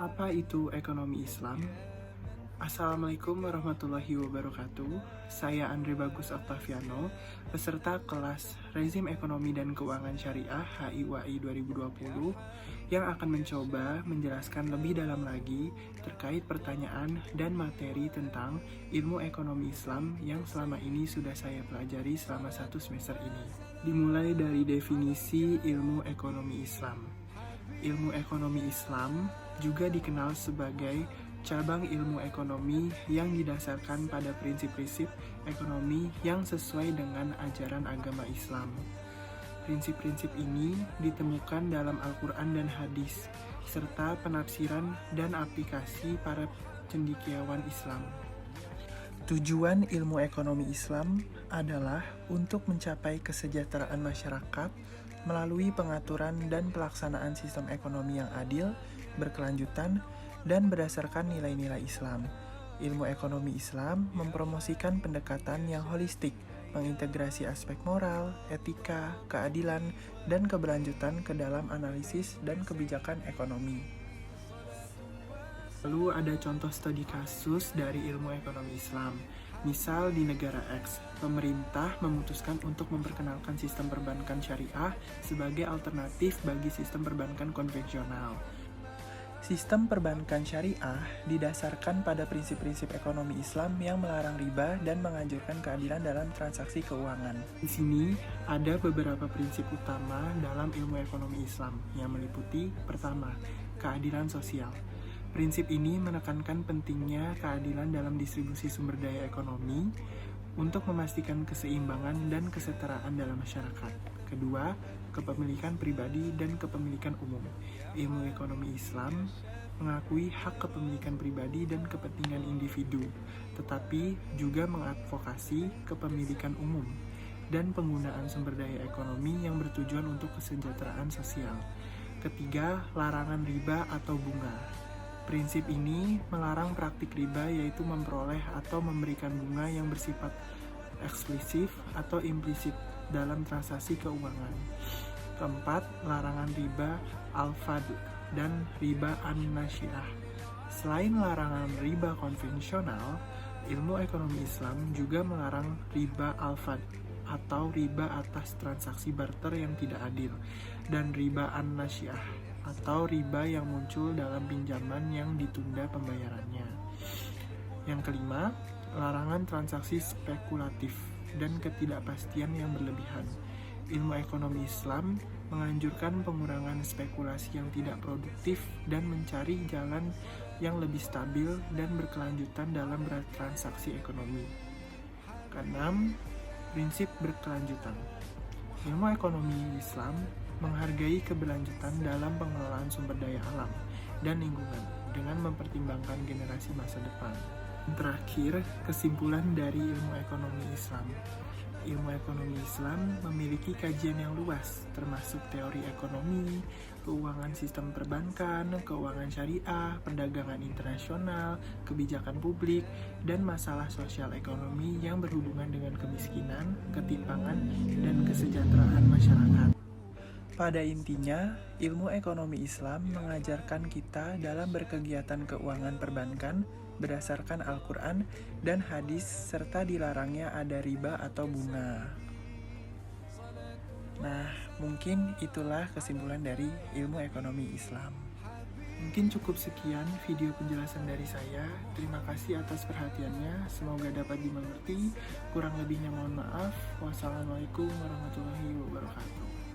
Apa itu ekonomi Islam? Assalamualaikum warahmatullahi wabarakatuh. Saya Andre Bagus Octaviano, peserta kelas Rezim Ekonomi dan Keuangan Syariah HIUAI 2020 yang akan mencoba menjelaskan lebih dalam lagi terkait pertanyaan dan materi tentang ilmu ekonomi Islam yang selama ini sudah saya pelajari selama 1 semester ini. Dimulai dari definisi ilmu ekonomi Islam. Ilmu ekonomi Islam juga dikenal sebagai cabang ilmu ekonomi yang didasarkan pada prinsip-prinsip ekonomi yang sesuai dengan ajaran agama Islam. Prinsip-prinsip ini ditemukan dalam Al-Quran dan hadis, serta penafsiran dan aplikasi para cendekiawan Islam. Tujuan ilmu ekonomi Islam adalah untuk mencapai kesejahteraan masyarakat melalui pengaturan dan pelaksanaan sistem ekonomi yang adil, berkelanjutan, dan berdasarkan nilai-nilai Islam. Ilmu ekonomi Islam mempromosikan pendekatan yang holistik, mengintegrasi aspek moral, etika, keadilan, dan keberlanjutan ke dalam analisis dan kebijakan ekonomi. Lalu ada contoh studi kasus dari ilmu ekonomi Islam. Misal di negara X, pemerintah memutuskan untuk memperkenalkan sistem perbankan syariah sebagai alternatif bagi sistem perbankan konvensional. Sistem perbankan syariah didasarkan pada prinsip-prinsip ekonomi Islam yang melarang riba dan menganjurkan keadilan dalam transaksi keuangan. Di sini ada beberapa prinsip utama dalam ilmu ekonomi Islam yang meliputi: pertama, keadilan sosial. Prinsip ini menekankan pentingnya keadilan dalam distribusi sumber daya ekonomi untuk memastikan keseimbangan dan kesetaraan dalam masyarakat. Kedua, kepemilikan pribadi dan kepemilikan umum. Ilmu ekonomi Islam mengakui hak kepemilikan pribadi dan kepentingan individu, tetapi juga mengadvokasi kepemilikan umum dan penggunaan sumber daya ekonomi yang bertujuan untuk kesejahteraan sosial. Ketiga, larangan riba atau bunga. Prinsip ini melarang praktik riba, yaitu memperoleh atau memberikan bunga yang bersifat eksklusif atau implisit dalam transaksi keuangan. Keempat, larangan riba al-fadl dan riba an-nasi'ah. Selain larangan riba konvensional, ilmu ekonomi Islam juga melarang riba al-fadl atau riba atas transaksi barter yang tidak adil, dan riba an-nasi'ah atau riba yang muncul dalam pinjaman yang ditunda pembayarannya. Yang kelima, larangan transaksi spekulatif dan ketidakpastian yang berlebihan. Ilmu ekonomi Islam menganjurkan pengurangan spekulasi yang tidak produktif dan mencari jalan yang lebih stabil dan berkelanjutan dalam bertransaksi ekonomi. Keenam, prinsip berkelanjutan. Ilmu ekonomi Islam menghargai keberlanjutan dalam pengelolaan sumber daya alam dan lingkungan dengan mempertimbangkan generasi masa depan. Terakhir, kesimpulan dari ilmu ekonomi Islam. Ilmu ekonomi Islam memiliki kajian yang luas, termasuk teori ekonomi, keuangan sistem perbankan, keuangan syariah, perdagangan internasional, kebijakan publik, dan masalah sosial ekonomi yang berhubungan dengan kemiskinan, ketimpangan, dan kesejahteraan masyarakat. Pada intinya, ilmu ekonomi Islam mengajarkan kita dalam berkegiatan keuangan perbankan berdasarkan Al-Quran dan hadis, serta dilarangnya ada riba atau bunga. Nah, mungkin itulah kesimpulan dari ilmu ekonomi Islam. Mungkin cukup sekian video penjelasan dari saya. Terima kasih atas perhatiannya. Semoga dapat dimengerti. Kurang lebihnya mohon maaf. Wassalamualaikum warahmatullahi wabarakatuh.